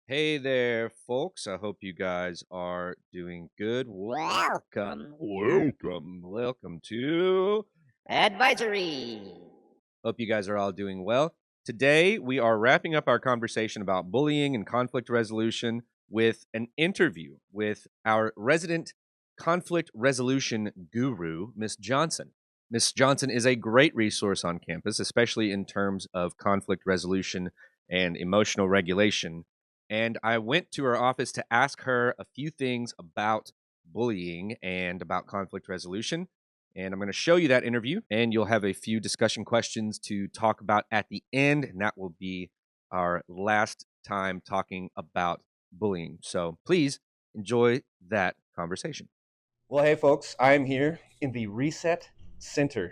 Hey there, folks. I hope you guys are doing good. Welcome to. Advisory. Hope you guys are all doing well. Today, we are wrapping up our conversation about bullying and conflict resolution with an interview with our resident conflict resolution guru, Miss Johnson. Miss Johnson is a great resource on campus, especially in terms of conflict resolution and emotional regulation. And I went to her office to ask her a few things about bullying and about conflict resolution. And I'm going to show you that interview, and you'll have a few discussion questions to talk about at the end. And that will be our last time talking about bullying. So please enjoy that conversation. Well, hey, folks, I'm here in the Reset Center.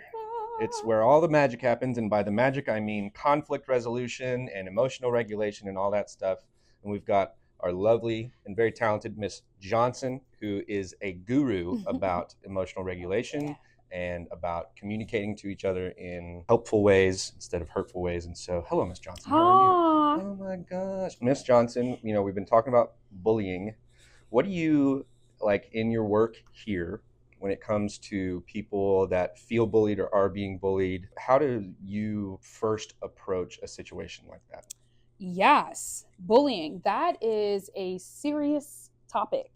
It's where all the magic happens. And by the magic, I mean conflict resolution and emotional regulation and all that stuff. And we've got our lovely and very talented Miss Johnson, who is a guru about emotional regulation and about communicating to each other in helpful ways instead of hurtful ways. And so, hello, Miss Johnson. How are you? Oh my gosh. Miss Johnson, we've been talking about bullying. What do you like in your work here when it comes to people that feel bullied or are being bullied? How do you first approach a situation like that? Yes, bullying. That is a serious topic.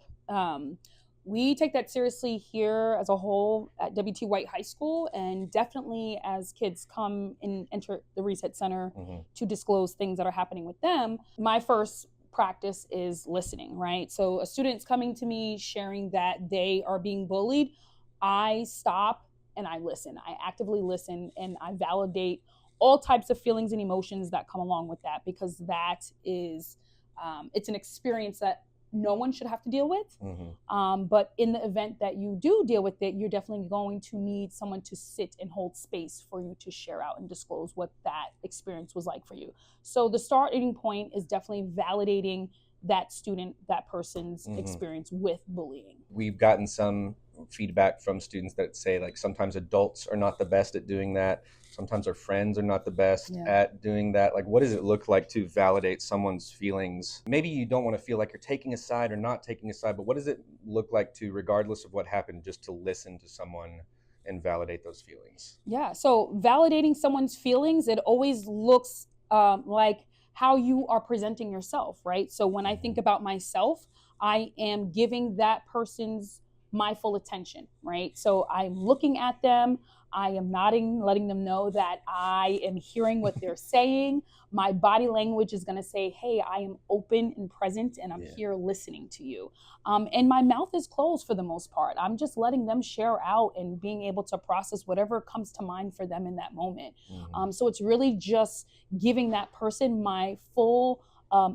We take that seriously here as a whole at W.T. White High School, and definitely as kids come and enter the Reset Center to disclose things that are happening with them. My first practice is listening, right? So a student's coming to me sharing that they are being bullied. I stop and I listen. I actively listen and I validate all types of feelings and emotions that come along with that, because that is it's an experience that no one should have to deal with. But in the event that you do deal with it, you're definitely going to need someone to sit and hold space for you to share out and disclose what that experience was like for you. So the starting point is definitely validating that student, that person's experience with bullying. We've gotten some feedback from students that say like sometimes adults are not the best at doing that. Sometimes our friends are not the best at doing that. Like, what does it look like to validate someone's feelings? Maybe you don't want to feel like you're taking a side or not taking a side, but what does it look like to, regardless of what happened, just to listen to someone and validate those feelings? Yeah. So validating someone's feelings, it always looks like how you are presenting yourself, right? So when I think about myself, I am giving that person's my full attention, right? So I'm looking at them, I am nodding, letting them know that I am hearing what they're saying. My body language is going to say, hey, I am open and present and I'm here listening to you. And my mouth is closed for the most part. I'm just letting them share out and being able to process whatever comes to mind for them in that moment. So it's really just giving that person my full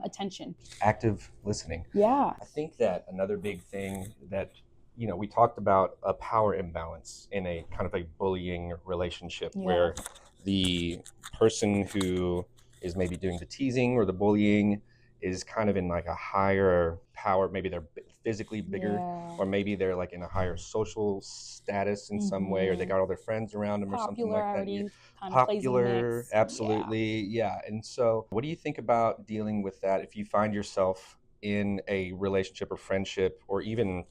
attention. Active listening. Yeah. I think that another big thing that we talked about a power imbalance in a kind of a bullying relationship where the person who is maybe doing the teasing or the bullying is kind of in like a higher power. Maybe they're physically bigger, or maybe they're like in a higher social status in some way, or they got all their friends around them or something like that. Popularity kind of plays in the Popular, mix. absolutely, yeah. And so, what do you think about dealing with that if you find yourself in a relationship or friendship or even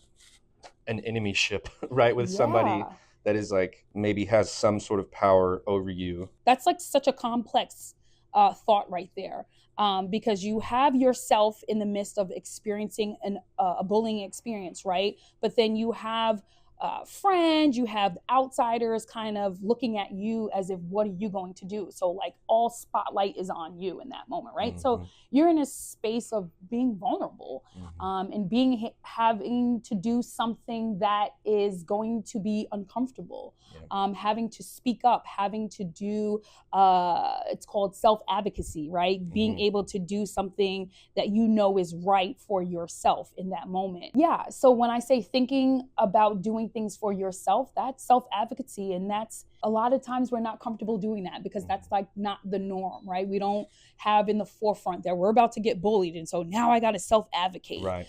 an enemyship, right, with somebody that is like maybe has some sort of power over you? That's like such a complex thought right there, because you have yourself in the midst of experiencing a bullying experience, right? But then you have friends, you have outsiders kind of looking at you as if, what are you going to do? So like all spotlight is on you in that moment, right? So you're in a space of being vulnerable, and being having to do something that is going to be uncomfortable, having to speak up, having to do it's called self-advocacy, right? Being able to do something that you know is right for yourself in that moment. Yeah. So when I say thinking about doing things for yourself, that's self-advocacy. And that's a lot of times we're not comfortable doing that because that's like not the norm, right? We don't have in the forefront that we're about to get bullied. And so now I got to self-advocate. Right.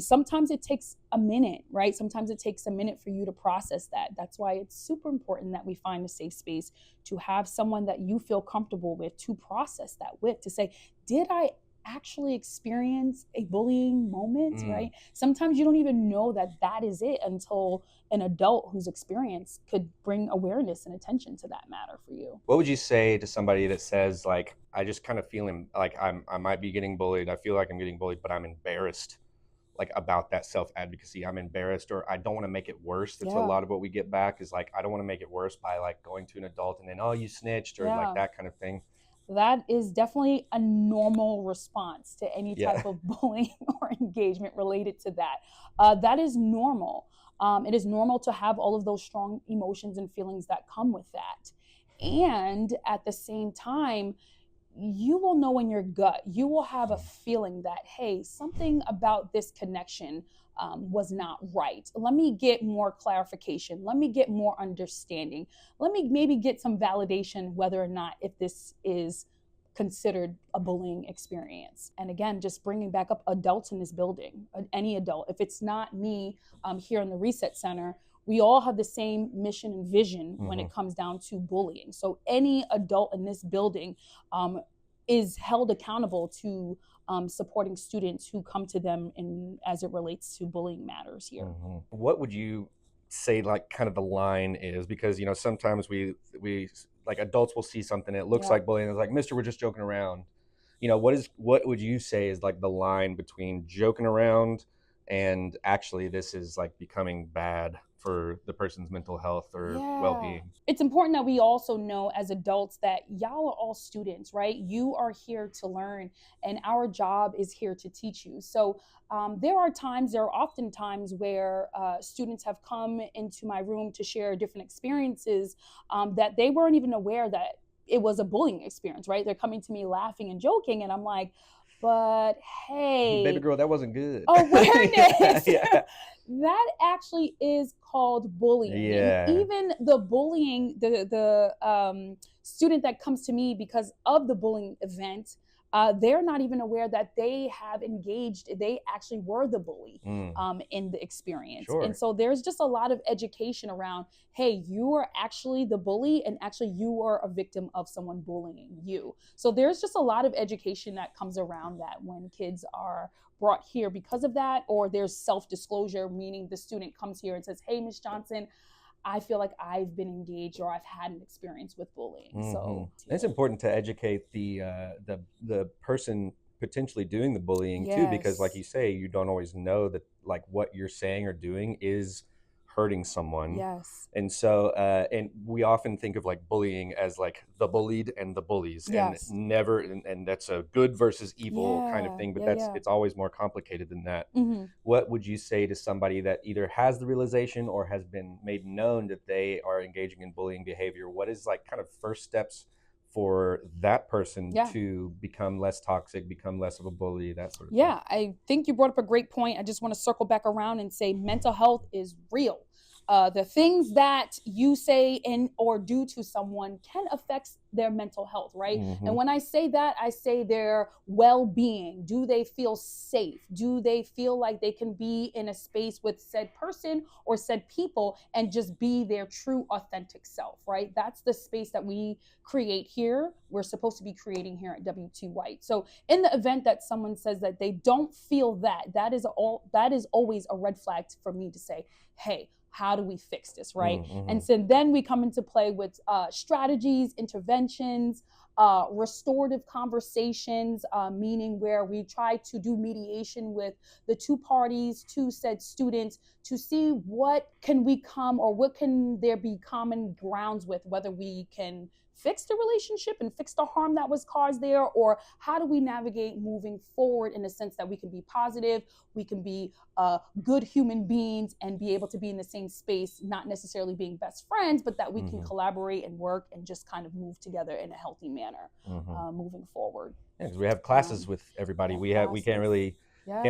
Sometimes it takes a minute, right? Sometimes it takes a minute for you to process that. That's why it's super important that we find a safe space to have someone that you feel comfortable with to process that with, to say, did I actually experience a bullying moment, Mm. right? Sometimes you don't even know that that is it until an adult whose experience could bring awareness and attention to that matter for you. What would you say to somebody that says like, I just kind of feel like I might be getting bullied. I feel like I'm getting bullied, but I'm embarrassed like about that self advocacy. I'm embarrassed, or I don't want to make it worse. That's a Yeah, lot of what we get back is like, I don't want to make it worse by like going to an adult and then, oh, you snitched, or like yeah. that kind of thing. That is definitely a normal response to any Yeah. type of bullying or engagement related to that. That is normal. It is normal to have all of those strong emotions and feelings that come with that. And at the same time, you will know in your gut, you will have a feeling that, hey, something about this connection was not right. Let me get more clarification. Let me get more understanding. Let me maybe get some validation whether or not if this is considered a bullying experience. And again, just bringing back up adults in this building, any adult. If it's not me here in the Reset Center, we all have the same mission and vision when it comes down to bullying. So any adult in this building is held accountable to supporting students who come to them in as it relates to bullying matters here. What would you say like kind of the line is? Because you know sometimes we like adults will see something, it looks Yeah. like bullying, it's like, Mister, we're just joking around. You know, what would you say is like the line between joking around and actually this is like becoming bad for the person's mental health or Yeah. well-being? It's important that we also know as adults that y'all are all students, right? You are here to learn, and our job is here to teach you. So there are often times where students have come into my room to share different experiences that they weren't even aware that it was a bullying experience, right? They're coming to me laughing and joking, and I'm like, but Baby hey, girl, that wasn't good. awareness. Yeah. That actually is called bullying. And Yeah. even the bullying, the student that comes to me because of the bullying event, they're not even aware that they have engaged, they actually were the bully in the experience. Sure. And so there's just a lot of education around, hey, you are actually the bully, and actually you are a victim of someone bullying you. So there's just a lot of education that comes around that when kids are brought here because of that, or there's self-disclosure, meaning the student comes here and says, hey, Ms. Johnson, I feel like I've been engaged or I've had an experience with bullying. So it's important to educate the person potentially doing the bullying too, because like you say, you don't always know that like what you're saying or doing is hurting someone. Yes. And so and we often think of like bullying as like the bullied and the bullies, Yes. and never and that's a good versus evil kind of Yeah, thing, but yeah, yeah. it's always more complicated than that. Mhm. What would you say to somebody that either has the realization or has been made known that they are engaging in bullying behavior? What is like kind of first steps for that person Yeah. to become less toxic, become less of a bully, that sort of Yeah, I think you brought up a great point. I just want to circle back around and say mental health is real. The things that you say and or do to someone can affect their mental health, right? thing? And when I say that, I say their well-being. Do they feel safe? Do they feel like they can be in a space with said person or said people and just be their true authentic self, right? That's the space that we create here. We're supposed to be creating here at WT White. So in the event that someone says that they don't feel that, that is always a red flag for me to say, hey, how do we fix this, right? And so then we come into play with strategies, interventions, restorative conversations, meaning where we try to do mediation with the two parties, two said students, to see what can we come or what can there be common grounds with, whether we can fix the relationship and fix the harm that was caused there, or how do we navigate moving forward in the sense that we can be positive, we can be good human beings and be able to be in the same space, not necessarily being best friends, but that we can collaborate and work and just kind of move together in a healthy manner moving forward. Yeah, because we have classes with everybody. We can't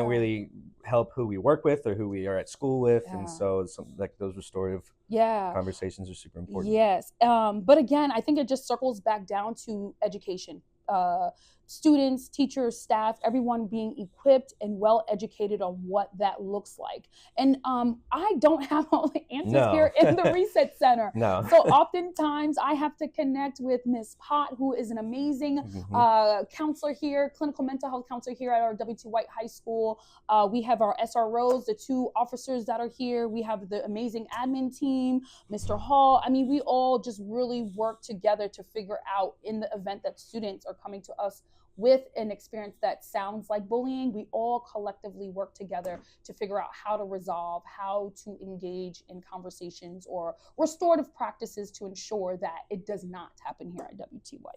really help who we work with or who we are at school with, and so like those restorative conversations are super important. Yes. But again, I think it just circles back down to education. students, teachers, staff, everyone being equipped and well educated on what that looks like. And I don't have all the answers No. here in the Reset Center. No. So oftentimes I have to connect with Miss Pot, who is an amazing counselor here, clinical mental health counselor here at our W.T. White High School. We have our SROs, the 2 officers that are here. We have the amazing admin team, Mr. Hall. I mean, we all just really work together to figure out, in the event that students are coming to us with an experience that sounds like bullying, we all collectively work together to figure out how to resolve, how to engage in conversations or restorative practices to ensure that it does not happen here at W.T. White.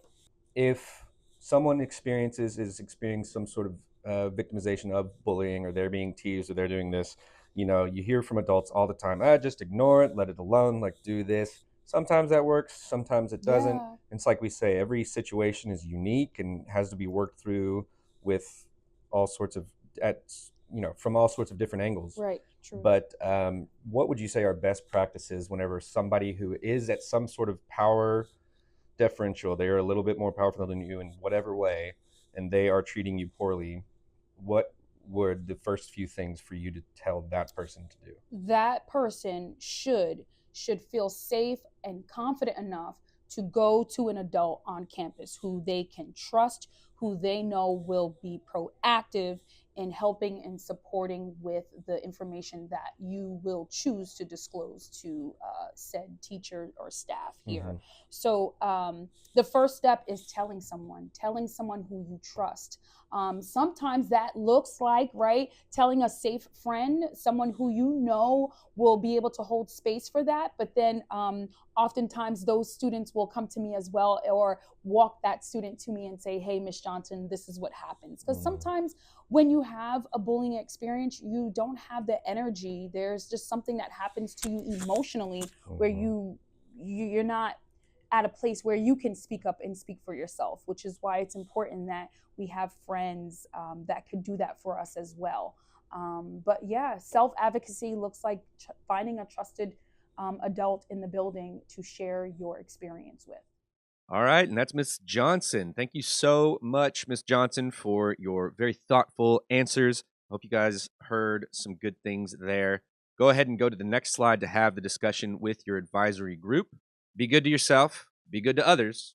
If someone is experiencing some sort of victimization of bullying, or they're being teased, or they're doing this, you hear from adults all the time, just ignore it, let it alone, like do this. Sometimes that works, sometimes it doesn't. Yeah. It's like we say, every situation is unique and has to be worked through with all sorts of, from all sorts of different angles. Right, true. But what would you say are best practices whenever somebody who is at some sort of power differential, they're a little bit more powerful than you in whatever way, and they are treating you poorly, what were the first few things for you to tell that person to do? That person should feel safe and confident enough to go to an adult on campus who they can trust, who they know will be proactive in helping and supporting with the information that you will choose to disclose to said teacher or staff here. So the first step is telling someone who you trust. Sometimes that looks like, right, telling a safe friend, someone who you know will be able to hold space for that. But then oftentimes those students will come to me as well, or walk that student to me and say, hey, Miss Johnson, this is what happens. Because sometimes when you have a bullying experience, you don't have the energy. There's just something that happens to you emotionally where you're not at a place where you can speak up and speak for yourself, which is why it's important that we have friends that could do that for us as well. But yeah, self-advocacy looks like finding a trusted adult in the building to share your experience with. All right, and that's Miss Johnson. Thank you so much, Miss Johnson, for your very thoughtful answers. I hope you guys heard some good things there. Go ahead and go to the next slide to have the discussion with your advisory group. Be good to yourself, be good to others,